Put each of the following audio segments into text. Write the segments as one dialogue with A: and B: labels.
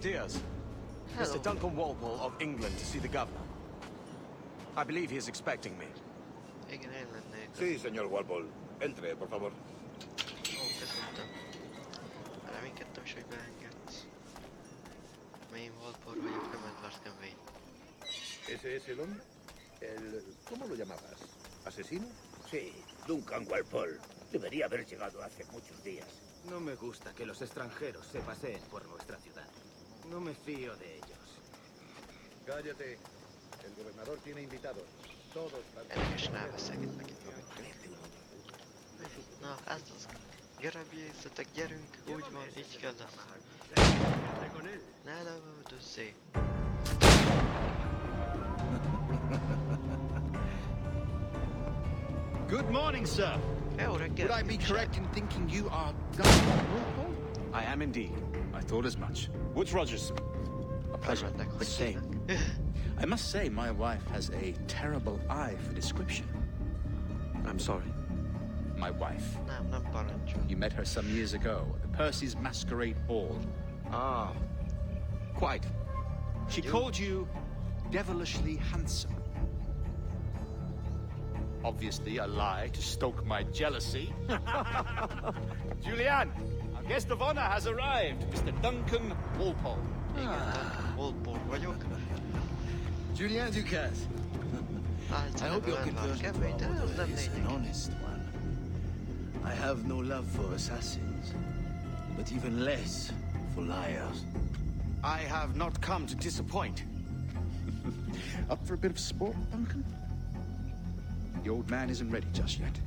A: Musketeers.
B: Hello.
A: Mr. Duncan Walpole of England to see the governor. I believe he is expecting me.
B: Igen, én lennék.
C: Sí, señor Walpole. Entre, por favor.
B: Ó, köszöntöm. Reménykedtem is, hogy beengedsz. Én Walpole vagyok, nem Edward Kenway.
C: ¿Ese es el hombre? ¿Cómo lo llamabas? ¿Asesino? Sí, Duncan Walpole. Debería haber llegado hace muchos días.
D: No me gusta que los extranjeros se paseen por nuestra ciudad. No me fío de ellos.
C: Cállate. El gobernador tiene invitados. Todos van
B: Elkes elveszek neki. Na, ez az. Gerebjészetek, gyerünk, úgy van, így kell lesz. Ne lövöldözzé.
E: Good morning, sir.
B: Jó reggel.
E: Would I be correct in thinking you are Duncan Walpole?
A: I am indeed.
E: I thought as much. Woods Rogers. A pleasure.
B: Örvendek, hogy
E: Stay.
B: hívnak.
E: I must say, my wife has a terrible eye for description.
A: I'm sorry.
E: My wife.
B: Nem parancsol.
E: You met her some years ago at the Percy's Masquerade Ball.
A: Ah, quite.
E: She called you devilishly handsome. Obviously a lie to stoke my jealousy. Julianne, our guest of honor has arrived, Mr. Duncan Walpole.
B: Igen, Duncan Walpole vagyok.
F: Julian Ducasse. I hope your conversion to our order is an honest one. I have no love for assassins, but even less for liars.
A: I have not come to disappoint.
E: Up for a bit of sport, Duncan? The old man isn't ready just yet.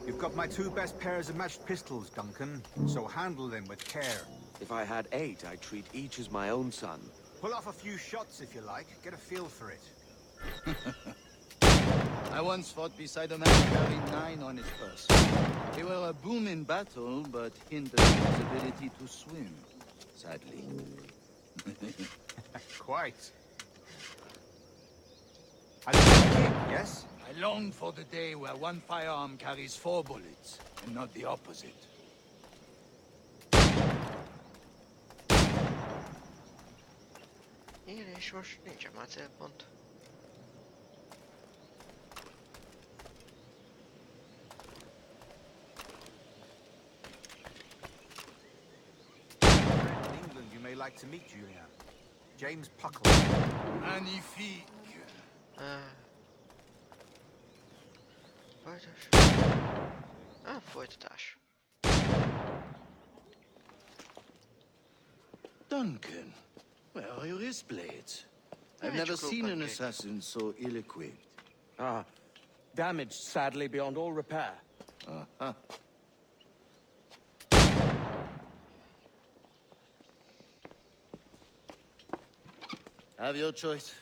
G: You've got my two best pairs of matched pistols, Duncan, so handle them with care.
A: If I had 8, I'd treat each as my own son.
G: Pull off a few shots if you like, get a feel for it.
F: I once fought beside a man carrying 9 on his purse. They were a boom in battle, but hindered his ability to swim, sadly.
G: Quite. I think, yes?
F: I long for the day where one firearm carries 4 bullets, and not the opposite.
B: Igen, és most nincsen már célpont.
G: In England you may like to meet Julian. James Puckle.
F: Magnifique!
B: Folytas. Folytatás.
F: Duncan, where are your wrist blades? I've
B: Yeah,
F: never
B: chocolate
F: seen an
B: pancake.
F: assassin so ill-equipped.
A: Ah, damaged sadly beyond all repair.
F: Uh-huh. Have your choice.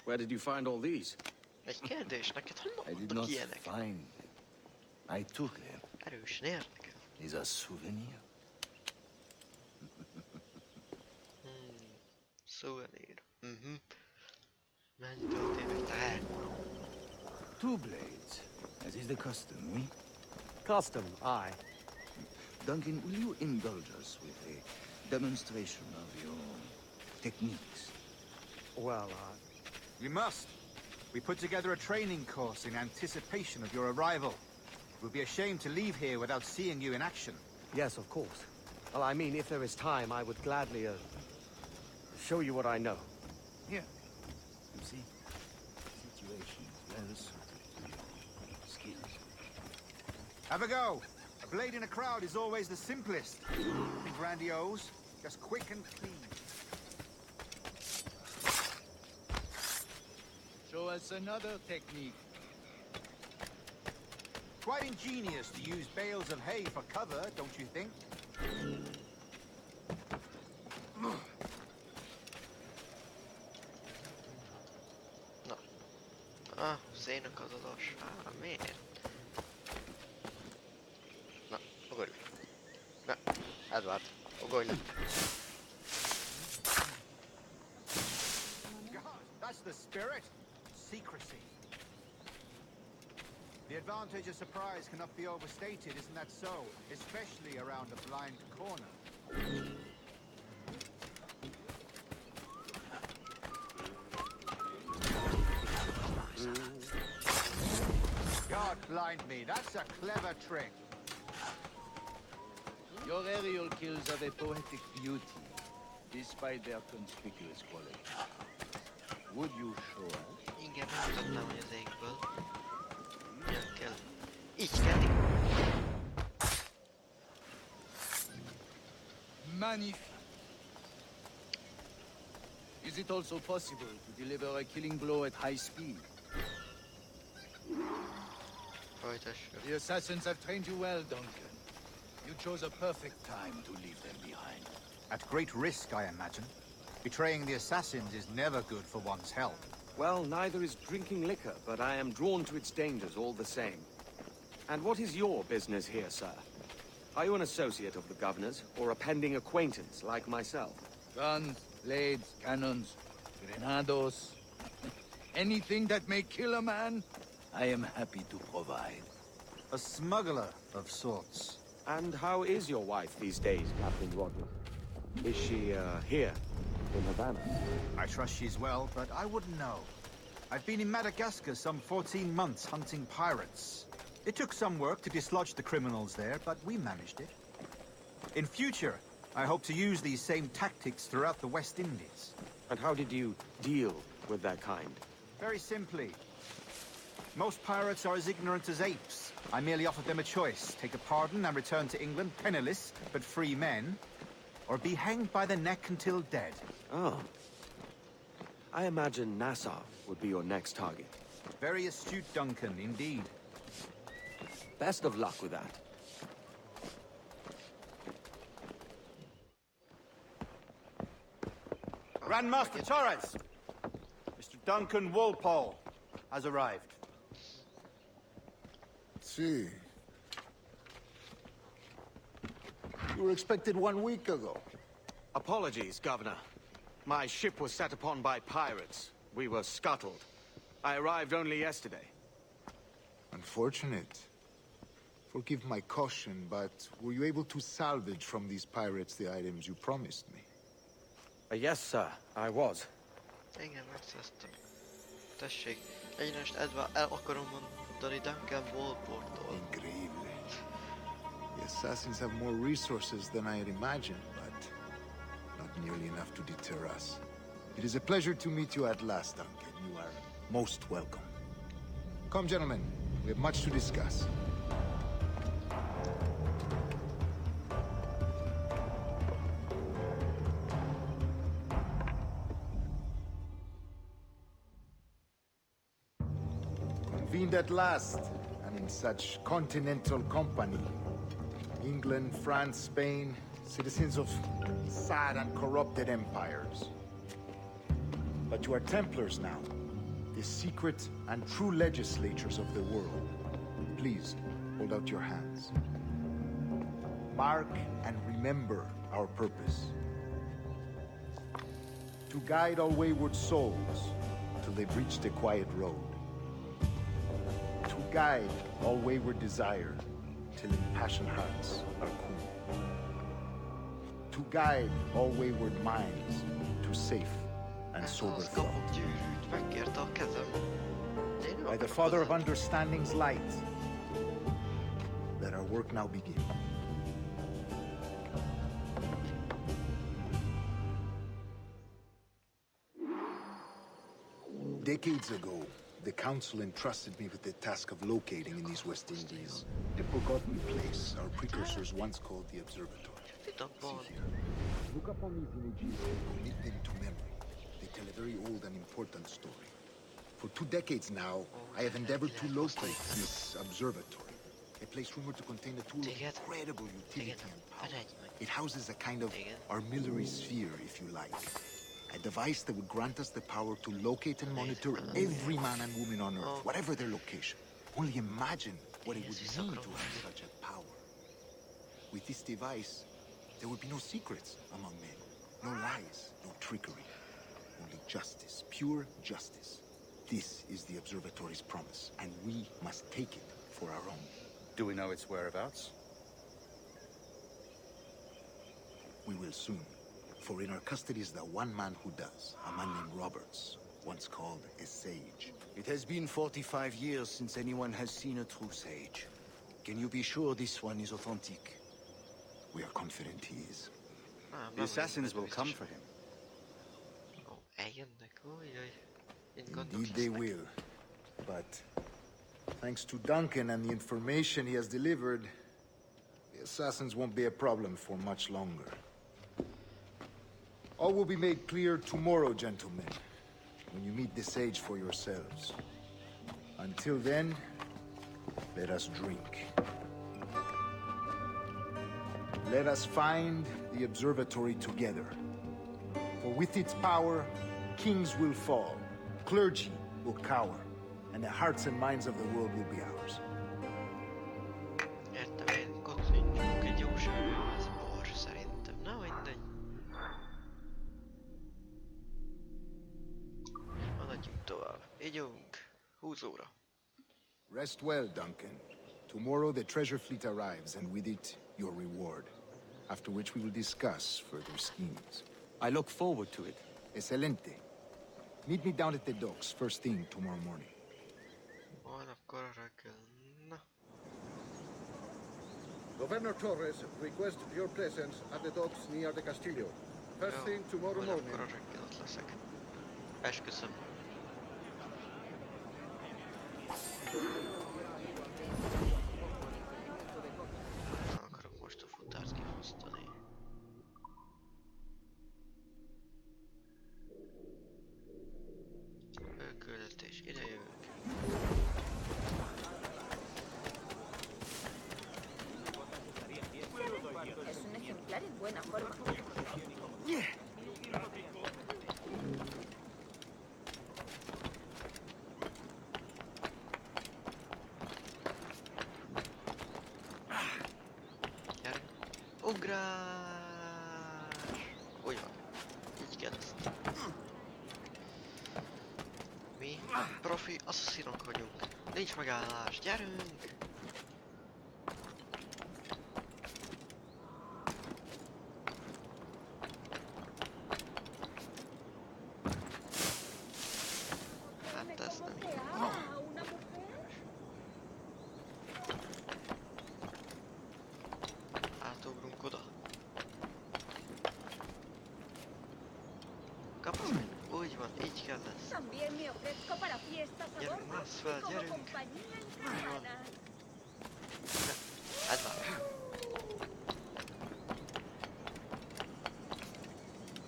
A: Where did you find all these?
B: Egy kérdés, neked
F: I
B: honnan
F: did
B: mondtak
F: not
B: ilyenek?
F: find them. I took them.
B: Erősen érdekel.
F: These are souvenirs.
B: Szuvenír. Mennyi történik te?
F: 2 blades, as is the custom, oui?
A: Custom, aye.
F: Duncan, will you indulge us with a demonstration of your techniques?
A: Well,
G: You must. We put together a training course in anticipation of your arrival. It would be a shame to leave here without seeing you in action.
A: yes, of course. Well, I mean, if there is time, I would gladly, show you what I know.
F: Here. You see? Situation is well suited to your skills.
G: Have a go. A blade in a crowd is always the simplest. Nothing grandiose, just quick and clean.
F: Show us another technique.
G: Quite ingenious to use bales of hay for cover, don't you think?
B: Na. Szénakazadás. Miért? Na, ugorj. Na, Edward, ugorj le.
G: God, that's the spirit. Secrecy. The advantage of surprise cannot be overstated, isn't that so? Especially around a blind corner. God blind me, that's a clever trick.
F: Your aerial kills have a poetic beauty, despite their conspicuous quality. Would you show us?
B: Igen, megmutatnám, hogy az égből. Ilyen kell. Így kell.
F: Magnifique. Is it also possible to deliver a killing blow at high speed?
B: Folytassuk.
F: The assassins have trained you well, Duncan. You chose a perfect time to leave them behind.
G: At great risk, I imagine. Betraying the assassins is never good for one's health.
A: Well, neither is drinking liquor, but I am drawn to its dangers all the same. And what is your business here, sir? Are you an associate of the governor's, or a pending acquaintance like myself?
F: Guns, blades, cannons, grenados. Anything that may kill a man, I am happy to provide.
G: A smuggler of sorts.
A: And how is your wife these days, Captain Rogers? Is she, here, in Havana?
G: I trust she's well, but I wouldn't know. I've been in Madagascar some 14 months hunting pirates. It took some work to dislodge the criminals there, but we managed it. In future, I hope to use these same tactics throughout the West Indies.
A: And how did you deal with that kind?
G: Very simply. Most pirates are as ignorant as apes. I merely offered them a choice. Take a pardon and return to England penniless, but free men. Or be hanged by the neck until dead.
A: Oh. I imagine Nassau would be your next target.
G: Very astute, Duncan, indeed.
A: Best of luck with that.
H: Grandmaster Torres! Mr. Duncan Walpole has arrived.
C: See. You were expected 1 week ago.
A: Apologies, Governor. My ship was set upon by pirates. We were scuttled. I arrived only yesterday.
I: Unfortunate. Forgive my caution, but were you able to salvage from these pirates the items you promised me?
A: Yes, sir, I was.
B: Igen, megszereztem. Tessék, egyenest el akarom mondani Duncan Walpole-tól.
I: Increíble. The assassins have more resources than I had imagined, but not nearly enough to deter us. It is a pleasure to meet you at last, Duncan. You are most welcome. Come, gentlemen. We have much to discuss. Convened at last, and in such continental company. England, France, Spain, citizens of sad and corrupted empires. But you are Templars now, the secret and true legislators of the world. Please, hold out your hands. Mark and remember our purpose. To guide all wayward souls till they've reached a quiet road. To guide all wayward desire till impassioned hearts are cool. To guide all wayward minds to safe and sober thought. By the Father of Understanding's light, let our work now begin. Decades ago, the Council entrusted me with the task of locating in these West Indies a forgotten place our precursors once called the Observatory. See here. Look up on these images and commit them to memory. They tell a very old and important story. For 2 decades now, I have endeavored to locate this observatory, a place rumored to contain a tool of incredible utility and power. It houses a kind of armillary sphere, if you like. A device that would grant us the power to locate and monitor every man and woman on Earth, whatever their location. Only imagine what it would mean to have such a power. With this device, there would be no secrets among men, no lies, no trickery. Only justice, pure justice. This is the observatory's promise, and we must take it for our own.
G: Do we know its whereabouts?
I: We will soon. For in our custody is the one man who does, a man named Roberts, once called a sage.
F: It has been 45 years since anyone has seen a true sage. Can you be sure this one is authentic?
I: We are confident he is.
G: The assassins will come for him.
B: Ó, eljönnek, ojjaj.
I: Indeed they will. But thanks to Duncan and the information he has delivered, the assassins won't be a problem for much longer. All will be made clear tomorrow, gentlemen, when you meet the sage for yourselves. Until then, let us drink. Let us find the observatory together. For with its power, kings will fall, clergy will cower, and the hearts and minds of the world will be ours.
B: Értem én, kocincsunk egy jó sörhöz bor, szerintem. Na mindegy. Haladjunk tovább. Ígyunk. 20 óra.
I: Rest well, Duncan. Tomorrow the treasure fleet arrives, and with it, your reward. After which we will discuss further schemes.
A: I look forward to it.
I: Excelente. Meet me down at the docks first thing tomorrow morning.
B: Akkor reggel. Na.
C: Governor Torres requests your presence at the docks near the Castillo. First thing tomorrow morning.
B: Akkor reggel ott leszek. Esküszöm. Akarok most a futárt kifosztani. Küldetés, ide jövök.
J: Es un ejemplar en buena forma.
B: Gyere. Ugrás! Úgy van. Így kell ezt. Mi profi asszaszinok vagyunk. Nincs megállás. Gyerünk! Hát ez nem így. Átugrunk oda. Kapsz meg? Úgy van, így kell lesz.
J: También me ofrezco para fiestas a
B: Gyerünk,
J: bordo
B: mász fel,
J: y como
B: gyerünk!
J: compañía en
B: Így van.
J: Canadá.
B: Ez már.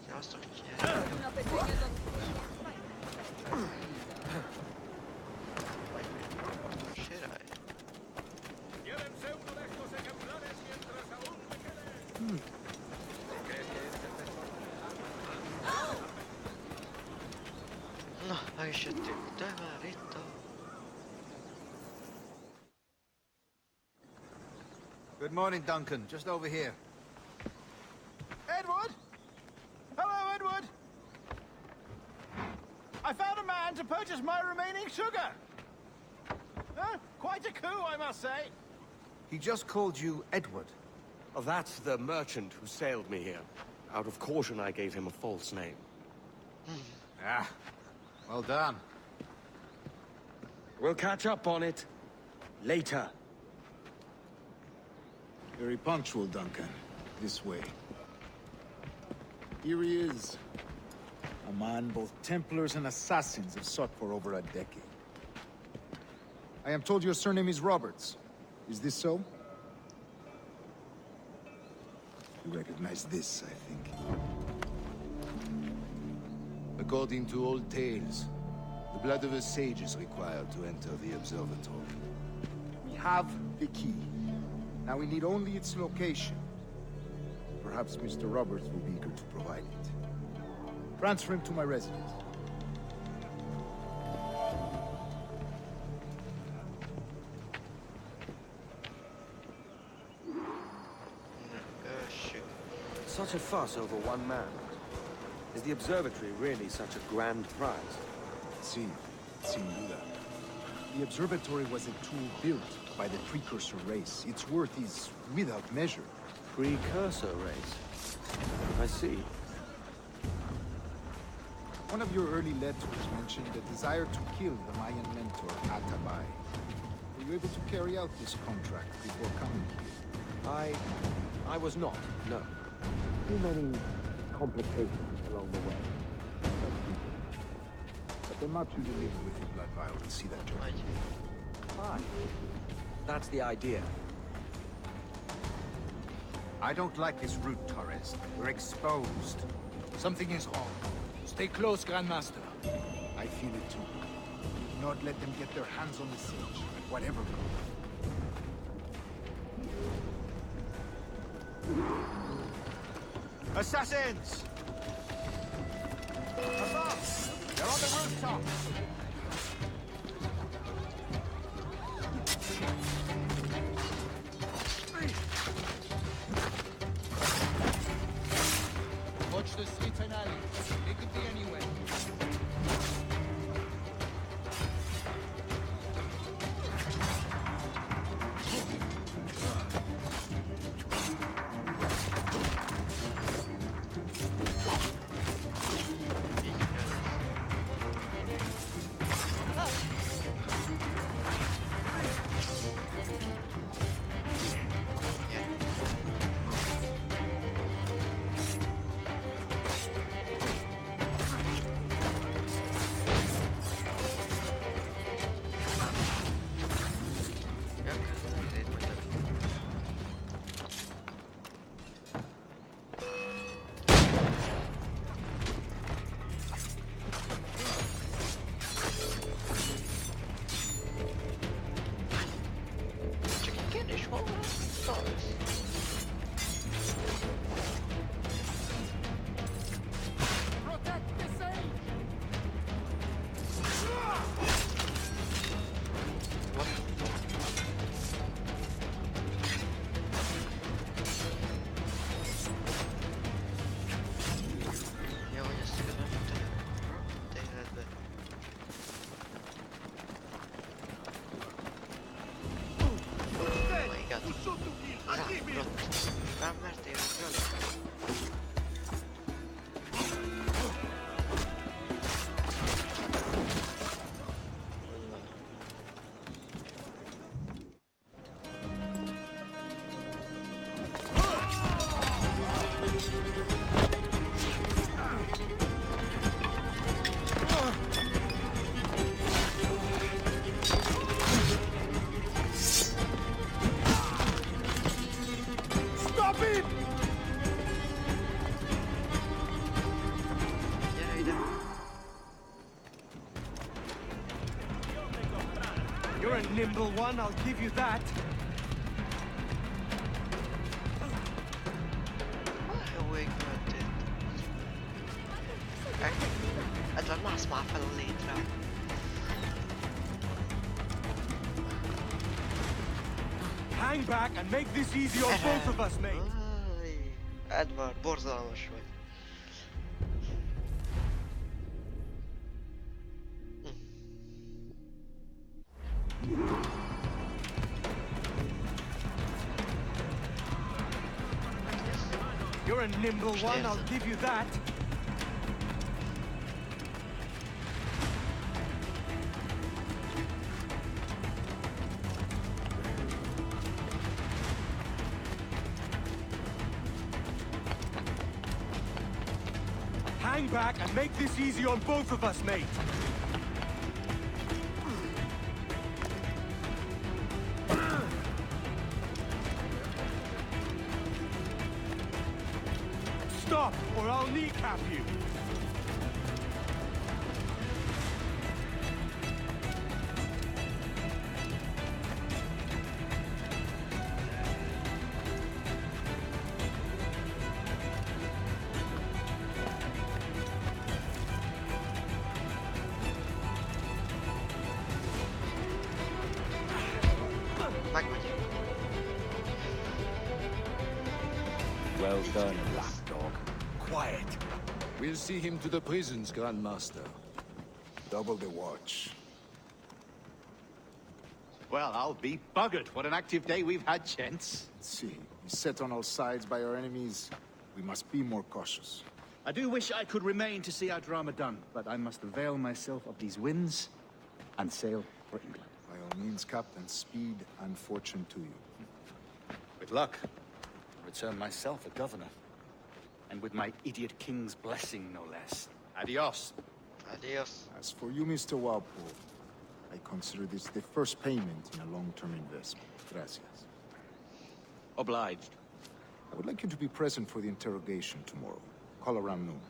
B: Sziasztok, gyerünk!
J: Una pequeña tontería.
B: Sirály! Na, meg is jöttünk, de már itt a...
G: Good morning, Duncan. Just over here.
H: Edward! Hello, Edward! I found a man to purchase my remaining sugar! Quite a coup, I must say.
G: He just called you Edward.
A: Oh, that's the merchant who sailed me here. Out of caution, I gave him a false name.
G: Ah, well done.
A: We'll catch up on it later.
I: Very punctual, Duncan. This way. Here he is. A man both Templars and Assassins have sought for over a decade. I am told your surname is Roberts. Is this so? You recognize this, I think.
F: According to old tales, the blood of a sage is required to enter the observatory.
I: We have the key. Now we need only its location. Perhaps Mr. Roberts will be eager to provide it. Transfer him to my residence.
A: Such a fuss over one man. Is the observatory really such a grand prize?
I: Sin duda. The observatory was a tool built by the precursor race. Its worth is without measure.
A: Precursor race. I see.
I: One of your early letters mentioned the desire to kill the Mayan mentor, Atabai. Were you able to carry out this contract before coming here?
A: I was not, no. Too many complications along the way.
I: But they're not you to live with your blood vial and see that journey.
A: Fine. That's the idea.
G: I don't like this route, Torres. We're exposed.
E: Something is wrong. Stay close, Grandmaster.
I: I feel it too. Do not let them get their hands on the siege, at whatever cost.
G: Assassins! Above! They're on the rooftops!
E: Watch the streets and alleys. They could be anywhere.
A: You're a nimble one, I'll give you that.
B: Edward mász már fel a létre.
A: Hang back and make this easy on both of us, mate.
B: Edward, borzalmas vagy.
A: You're a nimble one, I'll give you that. Hang back and make this easy on both of us, mate. Stop, or I'll kneecap you.
E: Well done, lapdog. Quiet. We'll see him to the prisons, Grandmaster. Double the watch.
G: Well, I'll be buggered. What an active day we've had, gents.
I: Let's see. We're set on all sides by our enemies. We must be more cautious.
E: I do wish I could remain to see our drama done, but I must avail myself of these winds and sail for England.
I: By all means, Captain, speed and fortune to you.
E: With luck, I'll return myself a governor. And with my idiot king's blessing, no less. Adios.
B: Adios.
I: As for you, Mr. Walpole, I consider this the first payment in a long-term investment. Gracias.
A: Obliged.
I: I would like you to be present for the interrogation tomorrow. Call around noon.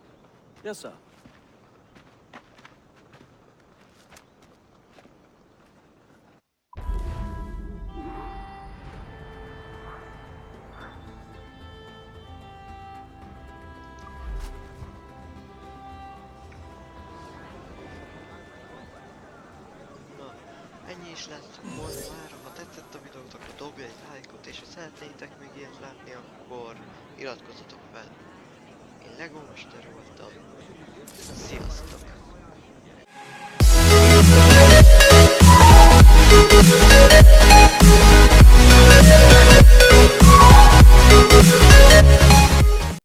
A: Yes, sir.
B: Ennyi is lett volna már, ha tetszett a videót, akkor dobj egy lájkot, és ha szeretnétek még ilyet látni, akkor iratkozzatok fel. Én Lego Mester voltam. Sziasztok!